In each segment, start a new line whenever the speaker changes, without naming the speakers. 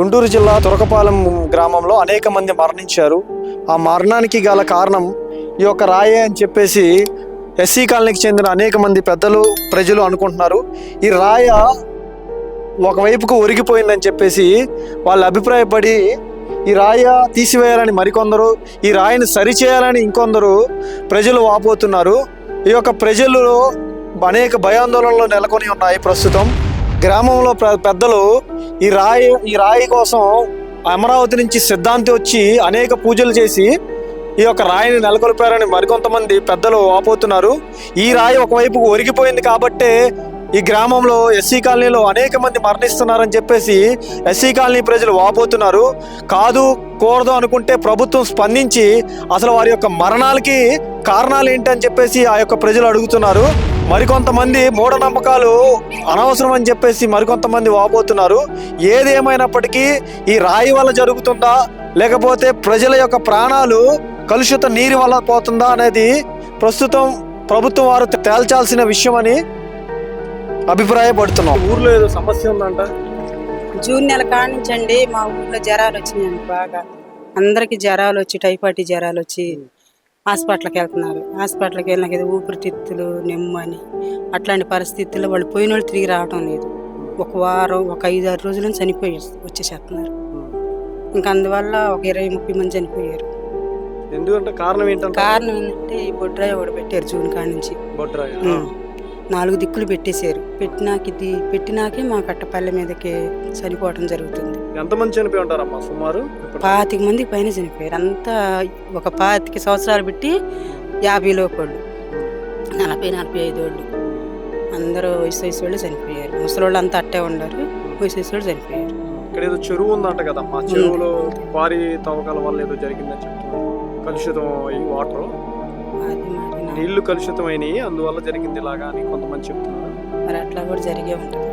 గుంటూరు జిల్లా తురకపాలెం గ్రామంలో అనేక మంది మరణించారు. ఆ మరణానికి గల కారణం ఈ యొక్క రాయే అని చెప్పేసి ఎస్సీ కాలనీకి చెందిన అనేక మంది పెద్దలు ప్రజలు అనుకుంటున్నారు. ఈ రాయ ఒకవైపుకు ఒరిగిపోయిందని చెప్పేసి వాళ్ళు అభిప్రాయపడి ఈ రాయ తీసివేయాలని మరికొందరు, ఈ రాయిని సరిచేయాలని ఇంకొందరు ప్రజలు వాపోతున్నారు. ఈ యొక్క ప్రజల్లో అనేక భయాందోళనలు నెలకొని ఉన్నాయి. ప్రస్తుతం గ్రామంలో పెద్దలు ఈ రాయి కోసం అమరావతి నుంచి సిద్ధాంతి వచ్చి అనేక పూజలు చేసి ఈ యొక్క రాయిని నెలకొల్పారని మరికొంతమంది పెద్దలు వాపోతున్నారు. ఈ రాయి ఒకవైపు ఒరిగిపోయింది కాబట్టే ఈ గ్రామంలో ఎస్సీ కాలనీలో అనేక మంది మరణిస్తున్నారని చెప్పేసి ఎస్సీ కాలనీ ప్రజలు వాపోతున్నారు. కాదు కూడదు అనుకుంటే ప్రభుత్వం స్పందించి అసలు వారి యొక్క మరణాలకి కారణాలు ఏంటని చెప్పేసి ఆ యొక్క ప్రజలు అడుగుతున్నారు. మరికొంతమంది మూఢనమ్మకాలు అనవసరం అని చెప్పేసి మరికొంతమంది వాపోతున్నారు. ఏదేమైనప్పటికీ ఈ రాయి వల్ల జరుగుతుందా లేకపోతే ప్రజల యొక్క ప్రాణాలు కలుషిత నీరు వల్ల పోతుందా అనేది ప్రస్తుతం ప్రభుత్వం వారు తేల్చాల్సిన విషయం అని అభిప్రాయపడుతున్నాం. ఊర్లో ఏదో సమస్య ఉందంట.
జూన్ నెల కానించండి మా ఊర్లో జ్వరాలు వచ్చినాయండి. బాగా అందరికి జ్వరాలు వచ్చి టైఫాయిడ్ జ్వరాలు వచ్చి హాస్పిటల్కి వెళ్తున్నారు. హాస్పిటల్కి వెళ్ళినాక ఏదో ఊపిరితిత్తులు నెమ్ము అని అట్లాంటి పరిస్థితుల్లో వాళ్ళు పోయిన వాళ్ళు తిరిగి రావడం లేదు. ఒక వారం ఒక 5-6 రోజుల నుంచి చనిపోయి వచ్చేసేస్తున్నారు. ఇంకా అందువల్ల ఒక 20-30 మంది చనిపోయారు.
ఎందుకంటే కారణం ఏంటంటే
ఈ బొడ్రాయి ఒకటి పెట్టారు. జూన్ కాడ నుంచి 4 దిక్కులు పెట్టేశారు. పెట్టినాకే మా కట్టపల్లె మీదకి చనిపోవడం జరుగుతుంది.
ఎంతమంది చనిపోయి ఉంటారమ్మా? సుమారు
25 మందికి పైన చనిపోయారు. అంతా ఒక 25 సంవత్సరాలు పెట్టి 50 లోపళ్ళు 40-45 వాళ్ళు అందరూ వయసు వాళ్ళు చనిపోయారు. ముసలోళ్ళు అంతా అట్టే ఉన్నారు. వయసు వాళ్ళు చనిపోయారు.
ఇక్కడ ఏదో చెరువు ఉందంట కదమ్మా, చెరువులో భారీ తవ్వకాల వల్ల ఏదో జరిగిందని చెప్తున్నారు. కలుషితం ఈ వాటర్ నీళ్లు కలుషితమైనవి, అందువల్ల జరిగింది ఇలాగా అని కొంతమంది చెప్తున్నారు.
మరి అట్లా కూడా జరిగే ఉంటుంది.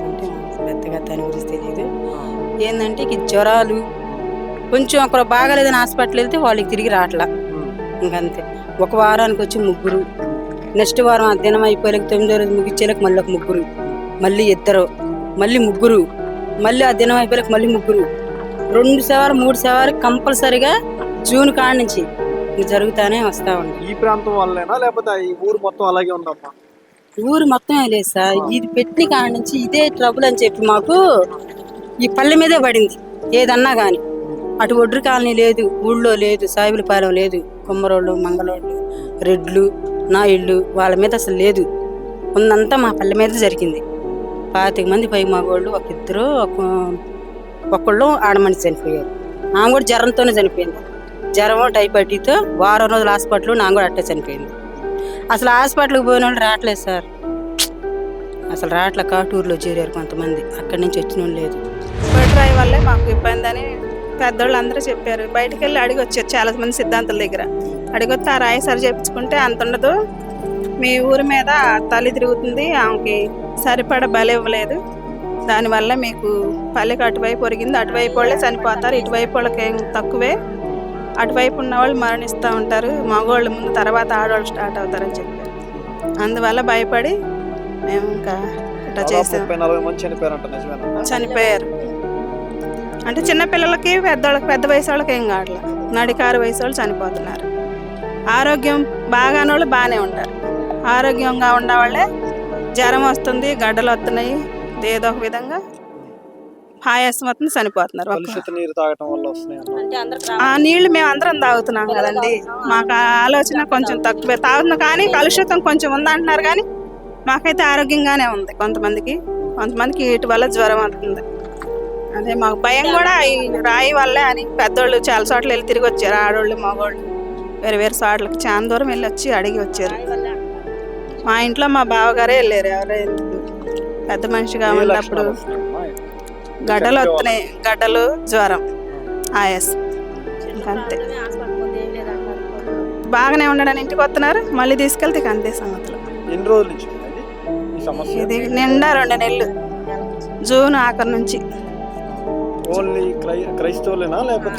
అంటే పెద్దగా దాని గురించి తెలియదు. ఏంటంటే ఇక జ్వరాలు కొంచెం ఒకరు బాగాలేదని హాస్పిటల్ వెళ్తే వాళ్ళకి తిరిగి రావట్లా. ఇంకంతే. ఒక వారానికి వచ్చి 3, నెక్స్ట్ వారం ఆ దినం అయిపోయాక 9వ రోజు ముగిచ్చేలకు మళ్ళీ ఒక 3, మళ్ళీ 2, మళ్ళీ 3, మళ్ళీ ఆ దినం అయిపోయాక మళ్ళీ 3, 2 సేవారు 3 సేవారు కంపల్సరిగా జూన్ కాడ నుంచి జరుగుతానే వస్తా ఉంది.
ఈ ప్రాంతం వల్లేనా లేకపోతే ఈ ఊరు మొత్తం అలాగే ఉందమ్మా?
ఊరు మొత్తం లేదు సార్. ఇది పెట్టిన కాడ నుంచి ఇదే ట్రబుల్ అని చెప్పి మాకు ఈ పల్లె మీదే పడింది. ఏదన్నా కానీ అటు ఒడ్రు కాలనీ లేదు, ఊళ్ళో లేదు, సాయిబులపాలెం లేదు, కుమ్మరోళ్ళు, మంగళోళ్ళు, రెడ్లు, నాయుళ్ళు వాళ్ళ మీద అసలు లేదు. ఉన్నంతా మా పల్లె మీద జరిగింది. 25 మంది పై మగోళ్ళు, ఒకళ్ళు ఆడమనిషి చనిపోయారు. ఆమె కూడా జ్వరంతోనే చనిపోయింది. జ్వరం టైఫాయిడ్తో వారం రోజులు హాస్పిటల్, నాకు కూడా అట్టే చనిపోయింది. అసలు హాస్పిటల్కి పోయిన వాళ్ళు రావట్లేదు సార్. అసలు రావట్లే. కాటూరులో చేరారు కొంతమంది, అక్కడి నుంచి వచ్చిన వాళ్ళు లేదు.
బొడ్రాయి వల్లే మాకు ఇబ్బంది అని పెద్దోళ్ళు అందరూ చెప్పారు. బయటకు వెళ్ళి అడిగి వచ్చారు చాలా మంది సిద్ధాంతుల దగ్గర. అడిగొస్తే ఆ రాయి సరి చేయించుకుంటే అంత ఉండదు, మీ ఊరి మీద తల్లి తిరుగుతుంది, ఆమెకి సరిపడ బలి ఇవ్వలేదు, దానివల్ల మీకు పల్లెకి అటువైపు ఒరిగింది, అటువైపు వాళ్ళే చనిపోతారు, ఇటువైపు వాళ్ళకి ఏం తక్కువే, అటువైపు ఉన్న వాళ్ళు మరణిస్తూ ఉంటారు, మగవాళ్ళు ముందు తర్వాత ఆడవాళ్ళు స్టార్ట్ అవుతారని చెప్పారు. అందువల్ల భయపడి మేము ఇంకా ఇట్లా చేసాం. చనిపోయారు. అంటే చిన్నపిల్లలకి పెద్దవాళ్ళకి, పెద్ద వయసు వాళ్ళకి ఏం కావట్లేదు, నడికారు వయసు వాళ్ళు చనిపోతున్నారు. ఆరోగ్యం బాగానే వాళ్ళు బాగానే ఉంటారు. ఆరోగ్యంగా ఉన్నవాళ్ళే జ్వరం వస్తుంది, గడ్డలు వస్తున్నాయి, ఏదో ఒక విధంగా ఆయాసం వస్తుంది, చనిపోతున్నారు. ఆ నీళ్లు మేము అందరం తాగుతున్నాం కదండి. మాకు ఆలోచన కొంచెం తక్కువే తాగుతున్నాం, కానీ కలుషితం కొంచెం ఉందంటున్నారు, కానీ మాకైతే ఆరోగ్యంగానే ఉంది. కొంతమందికి వీటి వల్ల జ్వరం వస్తుంది. అదే మాకు భయం కూడా ఈ రాయి వల్లే అని పెద్దోళ్ళు చాలా చోట్ల వెళ్ళి తిరిగి వచ్చారు. ఆడోళ్ళు మగోళ్ళు వేరే చోట్లకి చాలా దూరం వెళ్ళి వచ్చి అడిగి వచ్చారు. మా ఇంట్లో మా బావగారే వెళ్ళారు. ఎవరో పెద్ద మనిషిగా ఉన్నప్పుడు గడ్డలు వస్తున్నాయి, గడ్డలు, జ్వరం, ఆయాసం, అంతే. బాగానే ఉండడానికి ఇంటికి వస్తున్నారు, మళ్ళీ తీసుకెళ్తే అంతే సంగతులు. ఇది నిండా 2 నెలలు, జూన్ ఆఖరి నుంచి.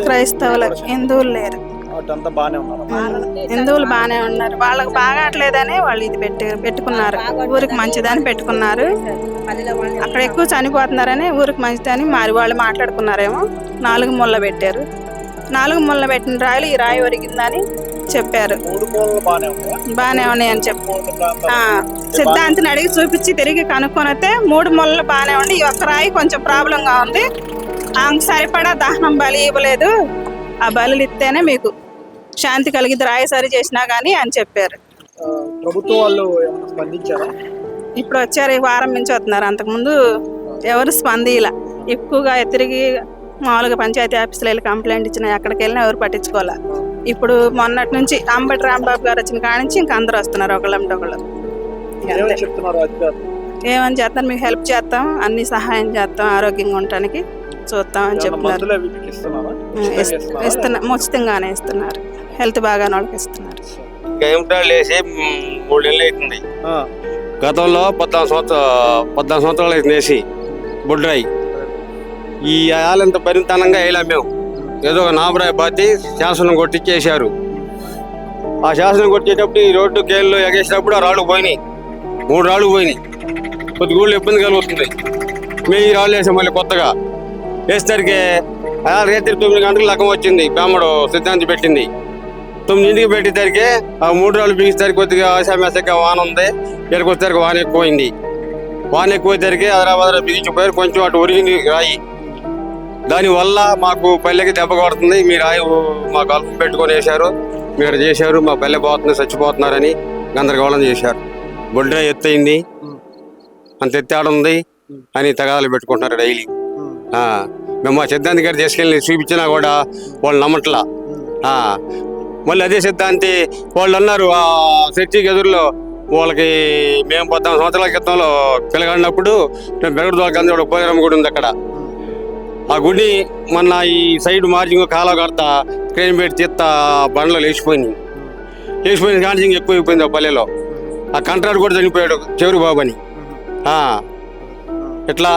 క్రైస్తవులు, హిందువులు లేరు.
అటంతా బాగానే ఉన్నారు.
హిందువులు బాగానే ఉన్నారు. వాళ్ళకి బాగాట్లేదని వాళ్ళు ఇది పెట్టుకున్నారు. ఊరికి మంచిదని పెట్టుకున్నారు. అక్కడ ఎక్కువ చనిపోతున్నారని ఊరికి మంచిదని మరి వాళ్ళు మాట్లాడుకున్నారేమో 4 ముళ్ళ పెట్టారు. 4 ముళ్ళ పెట్టిన రాయలు ఈ రాయి ఒరిగిందని చెప్పారు.
3 మూలలు బాగానే ఉన్నాయా?
బాగానే ఉన్నాయని చెప్పి
మూల ప్రాంతాలు
సిద్ధాంతిని అడిగి చూపించి తిరిగి కనుక్కొని వస్తే 3 ముళ్ళలు బాగానే ఉండి ఈ ఒక్క రాయి కొంచెం ప్రాబ్లంగా ఉంది. ఆమెకు సరిపడా దహనం బలి ఇవ్వలేదు. ఆ బలులు ఇస్తేనే మీకు శాంతి కలిగిద్ది, రాయి సరి చేసినా కానీ అని చెప్పారు.
ప్రభుత్వం వాళ్ళు ఏమైనా స్పందించారా?
ఇప్పుడు వచ్చారు, ఈ వారం నుంచి వస్తున్నారు. అంతకుముందు ఎవరు స్పందిలా. ఎక్కువగా తిరిగి మామూలుగా పంచాయతీ ఆఫీసులో వెళ్ళి కంప్లైంట్ ఇచ్చినా ఎక్కడికి వెళ్ళినా ఎవరు పట్టించుకోవాలా. ఇప్పుడు మొన్నటి నుంచి అంబటి రాంబాబు గారు వచ్చిన కాడ నుంచి ఇంక అందరూ వస్తున్నారు ఒకళ్ళంటే ఒకళ్ళు.
ఏమని చెప్తున్నారు అధికారులు?
ఏమని చేస్తాను, మీకు హెల్ప్ చేస్తాం, అన్ని సహాయం చేస్తాం, ఆరోగ్యంగా ఉండటానికి చూస్తాం అని చెప్తున్నారు.
మందులు అవి మీకు ఇస్తున్నారా? ఉచితంగా ఇస్తున్నారా?
ఇస్తున్నా, ఉచితంగానే ఇస్తున్నారు. హెల్త్ బాగానే వాళ్ళకి ఇస్తున్నారు.
కేమిటాలు వేసి 3 నెలలు అవుతుంది.
ఆ,
గతంలో 14 సంవత్సరాలు అయితే వేసి బొడ్రాయి ఈ ఆలంత పరిమితనంగా వేయలేం మేము. ఏదో ఒక నామరాయి బాతి శాసనం కొట్టించేశారు. ఆ శాసనం కొట్టేటప్పుడు ఈ రోడ్డు కేళ్ళు ఎగేసినప్పుడు ఆ రాళ్ళు పోయినాయి. 3 రాళ్ళు పోయినాయి. కొద్దిగా ఊళ్ళో ఇబ్బంది కలుగుతుంది. మేము ఈ రాళ్ళు వేసాం. మళ్ళీ కొత్తగా వేసేసరికి రాత్రి 9 గంటలకు లగ్గం వచ్చింది. బ్రాహ్మడు సిద్ధాంతి పెట్టింది. 9ంటికి పెట్టేసరికి ఆ 3 రాళ్ళు బిగిసరికి కొద్దిగా ఆశామేసగా వాన ఉంది. ఇక్కడికి వచ్చేసరికి వాన ఎక్కువైంది. వాన ఎక్కువైసరికి అదరాబదరా బిగించిపోయారు. కొంచెం అటు ఒరిగింది రాయి. దానివల్ల మాకు పల్లెకి దెబ్బ కొడుతుంది. మీ రాయి మాకు అల్పం పెట్టుకొని వేశారు, మీరు చేశారు, మా పల్లె పోతుంది, చచ్చిపోతున్నారని గందరగోళం చేశారు. బొడ్రాయి ఎత్తయింది, అంత ఎత్తాడుంది అని తగాదాలు పెట్టుకుంటున్నారు డైలీ. మేము మా సిద్ధాంతి గారు తీసుకెళ్ళి చూపించినా కూడా వాళ్ళు నమ్మట్లా. మళ్ళీ అదే సిద్ధాంతి వాళ్ళు అన్నారు ఆ చర్చికి ఎదురులో వాళ్ళకి మేము 14 సంవత్సరాల క్రితంలో పిల్లగాడినప్పుడు మేము బెగడదోళ్ళకి అందరూ పోయారమ్మ గుడి ఉంది అక్కడ. ఆ గుడి మొన్న ఈ సైడ్ మార్జింగ్ కాలువ కడతా క్రేన్ పెట్టి తీస్తా బండ్లో లేచిపోయింది. కానీ ఎక్కువైపోయింది ఆ పల్లెలో. ఆ కంట్రాక్టర్ కూడా చనిపోయాడు, చెవురు బాబు అని. ఇట్లా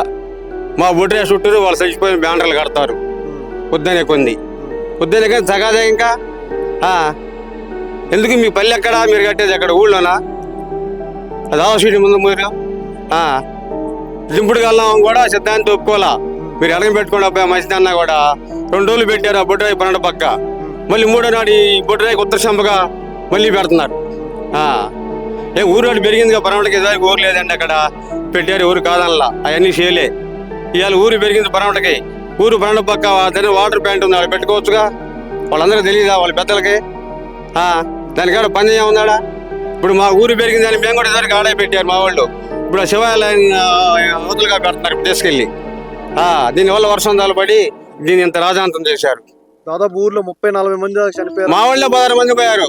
మా బొడ్రే చుట్టూరు వాళ్ళు చచ్చిపోయిన బ్యానర్లు కడతారు. పొద్దునే కొంది పొద్దునే కానీ సగాదే ఇంకా ఎందుకు మీ పల్లె ఎక్కడ, మీరు కట్టేది ఎక్కడ ఊళ్ళోనా? అది ఆవశ్యటి ముందు మీరు దింపుడు గల్లం కూడా సిద్ధాంతి ఒప్పుకోలా. మీరు ఎడగ పెట్టుకోండి అబ్బాయి మంచిది అన్నా కూడా 2 రోజులు పెట్టారు ఆ బొడ్రాయి పన్నెండు పక్క. మళ్ళీ 3వ నాడు ఈ బొడ్రాయికి ఉత్తర శంపగా మళ్ళీ పెడుతున్నారు. ఊరు నాడు పెరిగిందిగా పరమటకి ఎదానికి ఊరు లేదండి అక్కడ పెట్టారు. ఊరు కాదనలా, అవన్నీ చేయలే. ఇవాళ ఊరు పెరిగింది పరమటకి. ఊరు పన్నెండు పక్క దాని వాటర్ ప్యాంట్ ఉంది, అక్కడ పెట్టుకోవచ్చుగా. వాళ్ళందరికీ తెలియదా వాళ్ళ పెద్దలకి? దానికాడ పందెం ఉందాడా? ఇప్పుడు మా ఊరు పెరిగింది అని మేము కూడా ఇద్దరికి ఆడే పెట్టారు మా వాళ్ళు. ఇప్పుడు శివాలయం అవతలుగా పెడుతున్నారు తీసుకెళ్ళి. దీనివల్ల వర్షం పడి దీన్ని ఇంత రాజాంతం చేశారు.
దాదాపు ఊర్లో 30-40 మంది దాకా చనిపోయారు.
మా వాళ్ళే 16 మంది పోయారు.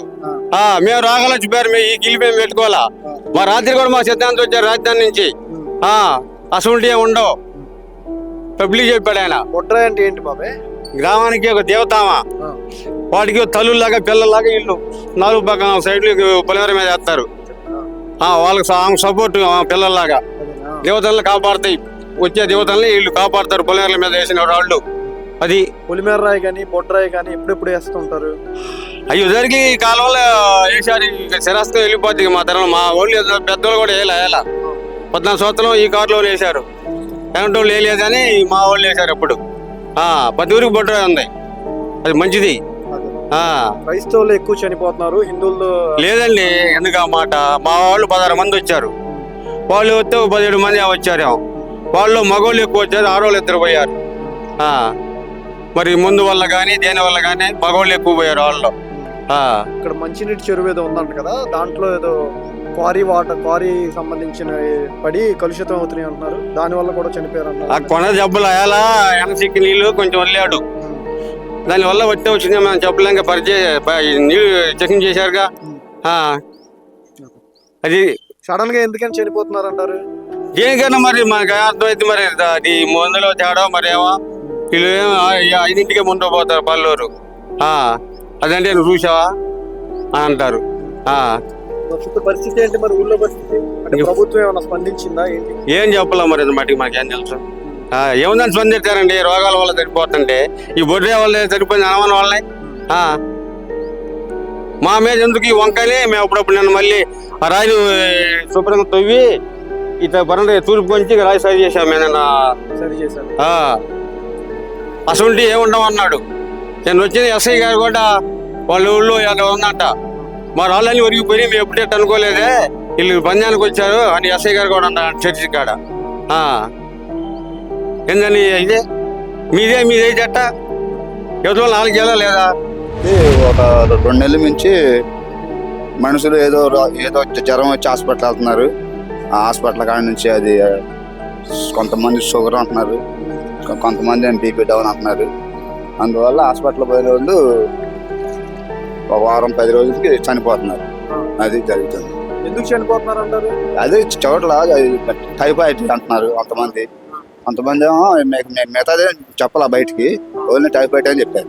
మేము రాగల చెప్పారు, మేము ఈ గిల్లి మేము పెట్టుకోవాలా. మా రాత్రి కూడా మా సిద్ధాంతం వచ్చారు రాజధాని నుంచి. అసలు ఉండవు పబ్లిక్ చెప్పాడు ఆయన.
బొడ్రాయి అంటే ఏంటి బాబాయ్?
గ్రామానికి ఒక దేవతామా, వాటికి తల్లులాగా పిల్లల్లాగా ఇల్లు 4 పక్కన సైడ్లు పొలిమేర మీద వేస్తారు. వాళ్ళకి సపోర్ట్ పిల్లల్లాగా దేవతలను కాపాడుతాయి. వచ్చే దేవతల్ని వీళ్ళు కాపాడతారు. పొలిమేరల మీద వేసిన వాళ్ళు. అది
పొలిమేర రాయి కానీ బొడ్రాయి కానీ ఎప్పుడెప్పుడు వేస్తుంటారు.
అయ్యో జరిగి కాలంలో వేసారు. శిరస్తో వెళ్ళిపోద్ది మా తరం. మా వాళ్ళు పెద్దోళ్ళు కూడా వేయాల 14 సంవత్సరం ఈ కారులో వేసారు. ఎలాంటి వేయలేదని మా వాళ్ళు వేసారు. అప్పుడు 10 ఊరికి బొడ్రాయి ఉంది. అది మంచిది.
క్రైస్తవులు ఎక్కువ చనిపోతున్నారు, హిందువులు
లేదండి. ఎందుకు ఆ మాట? మా వాళ్ళు 16 మంది వచ్చారు. వాళ్ళు వస్తే 17 మంది వచ్చారు. వాళ్ళు మగవాళ్ళు ఎక్కువ వచ్చారు, ఆడవాళ్ళు 2 పోయారు. మరి ముందు వల్ల కానీ దేని వల్ల కానీ మగవాళ్ళు ఎక్కువ పోయారు వాళ్ళు.
ఇక్కడ మంచినీటి చెరువు ఏదో ఉందంట కదా, దాంట్లో ఏదో క్వారీ సంబంధించిన పడి కలుషితం అవుతున్నాయి అంటున్నారు. దాని వల్ల కూడా చనిపోయారు అన్నారు.
ఆ కొన జబ్బులు అలా ఎనసిక్కి నీళ్ళు కొంచెం వదిలాడు. దానివల్ల వచ్చే వచ్చింది. మనం చెప్పలేక నీళ్ళు చెకింగ్ చేశారుగా. అది
సడన్ గా ఎందుకని చనిపోతున్నారు అంటారు?
దేనికైనా మరి మనకు అర్థమైంది. మరి అది మందులో తేడా మరేమో. వీళ్ళు 5ంటికే ముందు పోతారు పల్లూరు. అదంటే నువ్వు చూసావా అని అంటారు.
పరిస్థితి ఏంటి మరి ఊళ్ళో పరిస్థితి? ప్రభుత్వం ఏమైనా స్పందించిందా ఏంటి?
ఏం చెప్పలేం మరి మటుకు మనకేం తెలుసు. ఏముందని స్పందించారండి? రోగాల వల్ల చనిపోతుంటే ఈ బొడ్రే వల్ల చనిపోయింది అనవని వాళ్ళని. మా మీద ఎందుకు ఈ వంకాయని మేము అప్పుడప్పుడు నేను మళ్ళీ ఆ రాయిని శుభ్రంగా తవ్వి ఇట్లా బరండి తూర్పు కొంచి రాయి సరి చేసాం మేము
సరి చేశారు.
అసలు ఏముండమన్నాడు. నేను వచ్చిన ఎస్ఐ గారు కూడా వాళ్ళ ఊళ్ళో ఏదో ఉందంట, మా రాళ్ళని ఒరిగిపోయి మేము ఎప్పుడైతే అనుకోలేదే వీళ్ళు బంధానికి వచ్చారు అని ఎస్ఐ గారు కూడా అన్నారు చర్చి కాడ. ఏందని ఇదే మీదే చెట్ట ఎవరి 4 ఏళ్ళ లేదా?
ఒక 2 నెలల నుంచి మనుషులు ఏదో జ్వరం వచ్చి హాస్పిటల్ వెళ్తున్నారు. ఆ హాస్పిటల్ కాడ నుంచి అది కొంతమంది షుగర్ అంటున్నారు, కొంతమంది బీపీ డౌన్ అంటున్నారు. అందువల్ల హాస్పిటల్ పోయే వాళ్ళు ఒక వారం 10 రోజులకి చనిపోతున్నారు. అది జరుగుతుంది.
ఎందుకు చనిపోతున్నారు అంటారు?
అది చోట్ల టైఫాయిడ్ అంటున్నారు కొంతమంది ఏమో మిగతాదే చెప్పాల బయటికి, ఓన్లీ టైఫాయిడ్ అని చెప్పారు.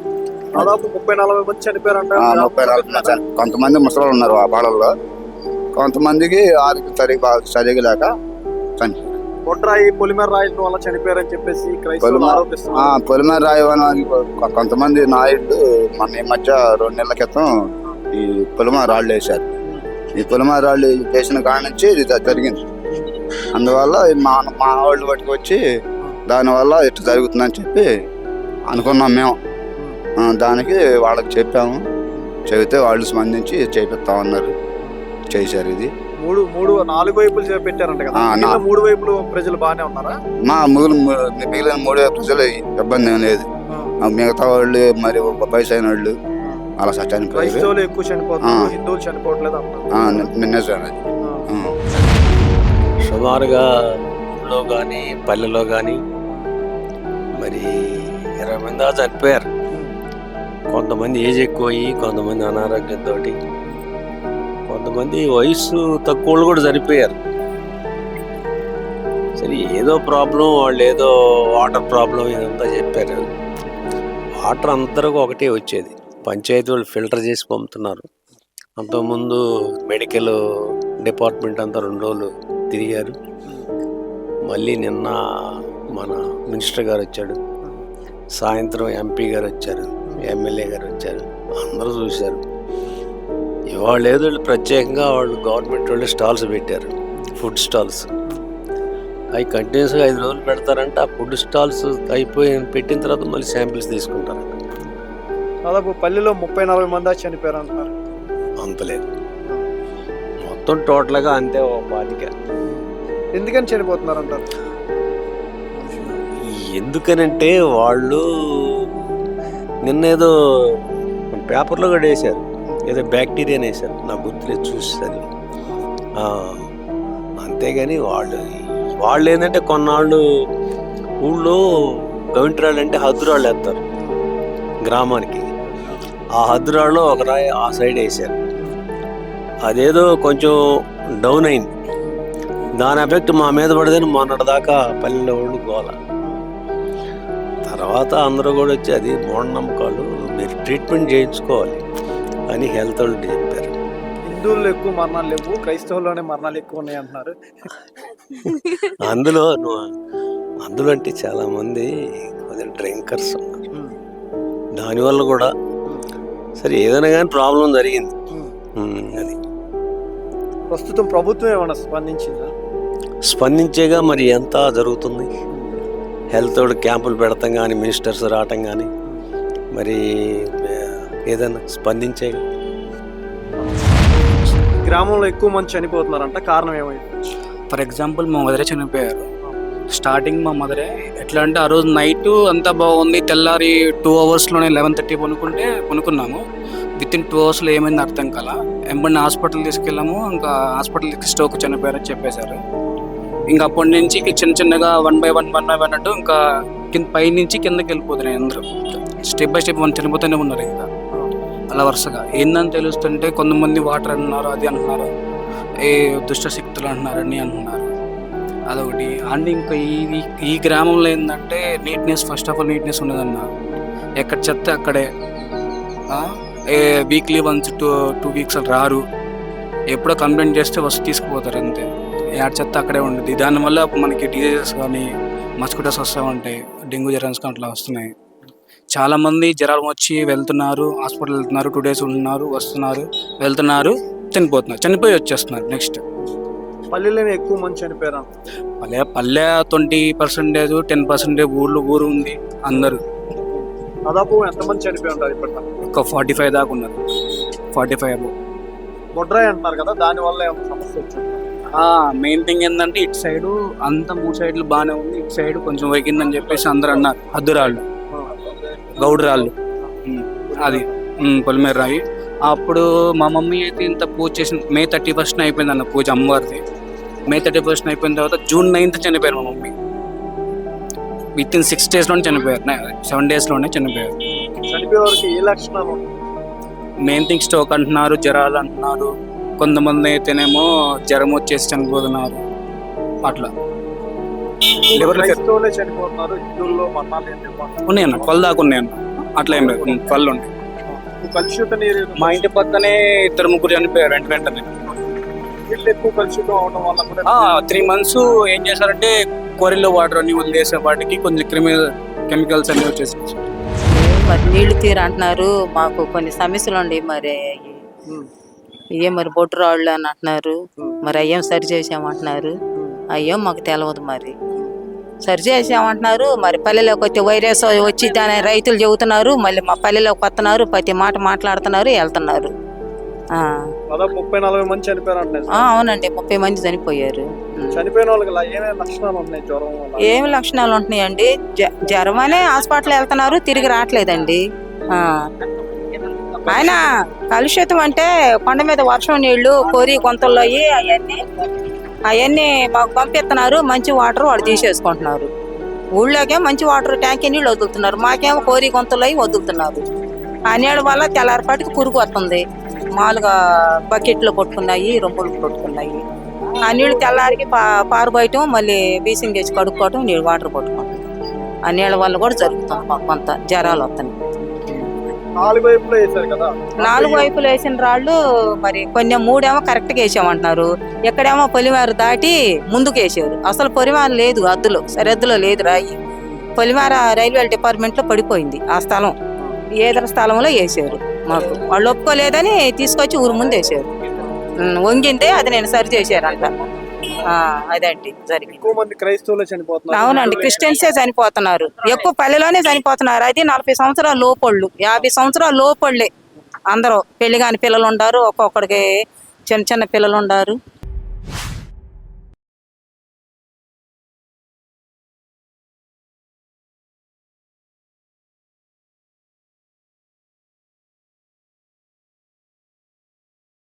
దాదాపు 30-40 మంది చనిపోయారు అంటారు.
30-40 కొంతమంది ముసలు ఉన్నారు ఆ బాడల్లో, కొంతమందికి ఆరోగ్యం సరిగా లేక చనిపోయారు.
బొడ్రాయి పొలిమేర రాయి వల్ల చనిపోయారని చెప్పేసి క్రైస్తవులు ఆరోపిస్తున్నారు.
పొలిమేర రాయి కొంతమంది నాయుడు మన ఈ మధ్య 2 నెలల క్రితం ఈ పొలిమేర రాళ్ళు వేశారు. ఈ పొలిమేర రాళ్ళు వేసిన కాడి నుంచి ఇది జరిగింది. అందువల్ల మా వాళ్ళు బట్టి వచ్చి దానివల్ల ఇట్లా జరుగుతుందని చెప్పి అనుకున్నాం మేము. దానికి వాళ్ళకి చెప్పాము, చెబితే వాళ్ళు స్పందించి చేపిస్తామన్నారు, చేశారు. ఇది
4 వైపులు పెట్టారంట కదా, 3 వైపులు ప్రజలు బాగానే ఉన్నారా?
మిగిలిన 3 వైపు ప్రజలు ఇబ్బంది ఏం లేదు. మిగతా వాళ్ళు మరి వయసు అయిన వాళ్ళు అలా చనిపోయారు.
క్రైస్తవులు ఎక్కువ చనిపోతున్నారు, హిందువులు చనిపోవట్లేదు
నిజమే.
సుమారుగా ఊళ్ళో కానీ పల్లెలో కానీ మరి 20 మంది దాకా చనిపోయారు. కొంతమంది ఏజ్ ఎక్కువయ్యి, కొంతమంది అనారోగ్యంతో, కొంతమంది వయసు తక్కువ వాళ్ళు కూడా చనిపోయారు. సరే ఏదో ప్రాబ్లం, వాళ్ళు ఏదో వాటర్ ప్రాబ్లం ఇదంతా చెప్పారు. వాటర్ అందరికీ ఒకటే వచ్చేది, పంచాయతీ వాళ్ళు ఫిల్టర్ చేసి పంపుతున్నారు. అంతకుముందు మెడికల్ డిపార్ట్మెంట్ అంతా 2 రోజులు తిరిగారు. మళ్ళీ నిన్న మన మినిస్టర్ గారు వచ్చాడు, సాయంత్రం ఎంపీ గారు వచ్చారు, ఎమ్మెల్యే గారు వచ్చారు, అందరూ చూశారు. ఇవాళ ఏదో ప్రత్యేకంగా వాళ్ళు గవర్నమెంట్ వాళ్ళు స్టాల్స్ పెట్టారు, ఫుడ్ స్టాల్స్. అవి కంటిన్యూస్గా 5 రోజులు పెడతారంటే ఆ ఫుడ్ స్టాల్స్ పెట్టిన తర్వాత మళ్ళీ శాంపిల్స్ తీసుకుంటారు.
దాదాపు పల్లెలో 30-40 మంది చనిపోయారు అంటున్నారు.
అంతలేదు, మొత్తం టోటల్గా అంతే 25.
ఎందుకని చనిపోతున్నారు అంటారు?
ఎందుకనంటే వాళ్ళు నిన్న ఏదో పేపర్లో కూడా వేశారు, ఏదో బ్యాక్టీరియాని వేశారు, నాకు గుర్తులేదు, చూసేది. అంతేగాని వాళ్ళు ఏంటంటే కొన్నాళ్ళు ఊళ్ళో గవింటరాళ్ళు అంటే హద్దురాళ్ళు వేస్తారు గ్రామానికి. ఆ హద్దురాళ్ళు ఒక రాయి ఆ సైడ్ వేశారు. అదేదో కొంచెం డౌన్ అయింది, దాని ఎఫెక్ట్ మా మీద పడదని మొన్నటిదాకా పల్లెలో వాళ్ళు గోల. తర్వాత అందరూ కూడా వచ్చి అది మూఢనమ్మకాలు, మీరు ట్రీట్మెంట్ చేయించుకోవాలి అని హెల్త్ వాళ్ళు చెప్పారు.
హిందువుల్లో ఎక్కువ మరణాలు లేవు, క్రైస్తవుల్లోనే మరణాలు ఎక్కువ ఉన్నాయి అంటున్నారు.
అందులో అంటే చాలా మంది డ్రింకర్స్ ఉన్నారు. దానివల్ల కూడా సరే ఏదైనా కానీ ప్రాబ్లం జరిగింది. అది
ప్రస్తుతం ప్రభుత్వం ఏమైనా
స్పందించేగా మరి ఎంత జరుగుతుంది. హెల్త్ క్యాంపులు పెడతాం కానీ, మినిస్టర్స్ రావటం కానీ, మరి ఏదైనా స్పందించేగా.
గ్రామంలో ఎక్కువ మంది చనిపోతున్నారంట, కారణం ఏమైంది?
ఫర్ ఎగ్జాంపుల్ మా మదరే చనిపోయారు. స్టార్టింగ్ మా మదరే ఎట్లా అంటే ఆ రోజు నైట్ అంతా బాగుంది, తెల్లారి 2 అవర్స్లోనే 11:30 కొనుక్కున్నాము. విత్ ఇన్ 2 అవర్స్లో ఏమైంది అర్థం కాల. ఎంబడిని హాస్పిటల్ తీసుకెళ్ళాము, ఇంకా హాస్పిటల్కి స్ట్రోక్ చనిపోయారని చెప్పేశారు. ఇంకా అప్పటి నుంచి చిన్న చిన్నగా 1 by 1 అన్నట్టు ఇంకా పై నుంచి కిందకి వెళ్ళిపోతున్నాయి. అందరూ స్టెప్ బై స్టెప్ చనిపోతూనే ఉన్నారు. ఇంకా అలా వరుసగా ఏందని తెలుస్తుంటే కొంతమంది వాటర్ అంటున్నారు, అది అంటున్నారు, ఏ దుష్ట శక్తులు అంటున్నారని అంటున్నారు. అదొకటి. అండ్ ఇంకా ఈ గ్రామంలో ఏంటంటే neatness, first of all neatness ఉండదన్న. ఎక్కడ చెత్త అక్కడే, వీక్లీ వన్స్ 2 వీక్స్ రారు. ఎప్పుడో కంప్లైంట్ చేస్తే తీసుకుపోతారు అంతే. ఏడ చెత్త అక్కడే ఉండదు. దానివల్ల మనకి డిజీజెస్ కానీ మస్కిటోస్ వస్తూ ఉంటాయి, డెంగ్యూ జ్వరాలు అట్లా వస్తున్నాయి. చాలా మంది జ్వరాలు వచ్చి వెళ్తున్నారు, హాస్పిటల్ వెళ్తున్నారు, 2 days ఉంటున్నారు, వస్తున్నారు, వెళ్తున్నారు, చనిపోతున్నారు, చనిపోయి వచ్చేస్తున్నారు నెక్స్ట్.
పల్లెల్లోనే ఎక్కువ మంది చనిపోయారు.
పల్లె 20%, 10% ఊరు ఉంది. అందరూ
దాదాపు ఎంతమంది చనిపోయి ఉంటారు ఇప్పట్లో?
ఒక 45 దాకా ఉన్నారు. 45
బొడ్రాయి అంటున్నారు కదా, దాని వల్ల ఏమైనా సమస్య వచ్చింది?
మెయిన్ థింగ్ ఏంటంటే ఇటు సైడ్ అంతా 3 సైడ్లు బాగానే ఉంది, ఇటు సైడ్ కొంచెం వైకిందని చెప్పేసి అందరూ అన్నారు. హద్దురాళ్ళు, గౌడరాళ్ళు, అది పొలిమేర రాయి. అప్పుడు మా మమ్మీ అయితే ఇంత పూజ చేసిన May 31st అయిపోయింది అన్న పూజ అమ్మవారిది. May 31st అయిపోయిన తర్వాత June 9th చనిపోయారు మా మమ్మీ. విత్ ఇన్ 6 days లోనే చనిపోయారు, 7 days లోనే చనిపోయారు.
చనిపోయే వరకు ఏ లక్షణాలు ఉంటాయి?
మెయిన్ థింగ్ స్ట్రోక్ అంటున్నారు, జ్వరాలు అంటున్నారు, కొంతమంది అయితేనేమో జ్వరం వచ్చేసి చనిపోతున్నారు. అట్లా
క్రైస్తవులే చనిపోతున్నారు, హిందువుల్లో మతాలు ఏం లేవు.
ఉన్నాయన్న 12 దాకా ఉన్నాయన్న. అట్లా ఏం లేదు, 12 ఉన్నాయి.
కలుషిత నీరు
మా ఇంటి పక్కనే 2-3 చనిపోయారు వెంటనే.
నీళ్ళు ఎక్కువ కలుషితం అవడం వల్ల కూడా
3 months ఏం చేశారంటే కోరిలో వాటర్ అన్ని వదిలేసే వాటికి కొంచెం కెమికల్స్ అన్ని వచ్చేసి
మరి నీళ్లు తీరు అంటున్నారు. మాకు కొన్ని సమస్యలు ఉండి మరి మరి బొట్టు రాళ్ళు అని అంటున్నారు. మరి అయ్యేం సరి చేసామంటున్నారు. అయ్యేం మాకు తెలియదు. మరి సరి చేసామంటున్నారు. మరి పల్లెలోకి వచ్చి వైరస్ వచ్చి దాని రైతులు చెబుతున్నారు. మళ్ళీ మా పల్లెలోకి వస్తున్నారు, ప్రతి మాట మాట్లాడుతున్నారు, వెళ్తున్నారు.
30-40 మంది చనిపోయారు అంటున్నారు.
అవునండి, 30 మంది చనిపోయారు.
చనిపోయిన వాళ్ళకి ఏమేమి లక్షణాలు ఉన్నాయి? జ్వరం వల్ల
ఏమి లక్షణాలు ఉంటున్నాయండి? జ్వరం అనే హాస్పిటల్ వెళ్తున్నారు, తిరిగి రావట్లేదండి. ఆయన కలుషితం అంటే కొండ మీద వర్షం నీళ్లు కోరి గొంతుల్లో అవన్నీ మాకు పంపిస్తున్నారు. మంచి వాటర్ వాడు తీసేసుకుంటున్నారు. ఊళ్ళోకే మంచి వాటర్ ట్యాంకీ నీళ్ళు వదులుతున్నారు, మాకేమో కోరి గొంతుల్లో వదులుతున్నారు. ఆ నీళ్ళ వల్ల తెల్లారిపాటికి పురుగు వస్తుంది. మామూలుగా బకెట్లో కొట్టుకున్నాయి, రొమ్ములు కొట్టుకున్నాయి. ఆ నీళ్ళు తెల్లారికి పారుబోయటం, మళ్ళీ బీసింగ్ వేసి కడుక్కోవటం, నీళ్ళు వాటర్ కొట్టుకోవటం. ఆ నీళ్ళ వల్ల కూడా జరుగుతుంది మాకు కొంత జ్వరాలు వస్తున్నాయి.
4 వైపులో వేసారు కదా,
4 వైపులు వేసిన రాళ్ళు మరి కొన్ని 3 ఏమో కరెక్ట్గా వేసామంటున్నారు. ఎక్కడేమో పొలిమేర దాటి ముందుకు వేసారు. అసలు పొలిమేర లేదు, సరిహద్దులో లేదు రాయి. పొలిమేర రైల్వే డిపార్ట్మెంట్లో పడిపోయింది ఆ స్థలం. ఏదైనా స్థలంలో వేసారు. మాకు వాళ్ళు ఒప్పుకోలేదని తీసుకొచ్చి ఊరు ముందు వేసారు. వంగిందే అది నేను సరి చేశారంట. అదండి జరిగింది.
ఎక్కువ మంది క్రైస్తవులే చనిపోతున్నారు.
అవునండి, క్రిస్టియన్సే చనిపోతున్నారు. ఎక్కువ పల్లెలోనే చనిపోతున్నారు. అది 40 సంవత్సరాల లోపళ్ళు, 50 సంవత్సరాల లోపళ్ళే అందరూ. పెళ్లి కాని పిల్లలు ఉండారు, ఒక్కొక్కడికి చిన్న చిన్న పిల్లలు ఉండారు.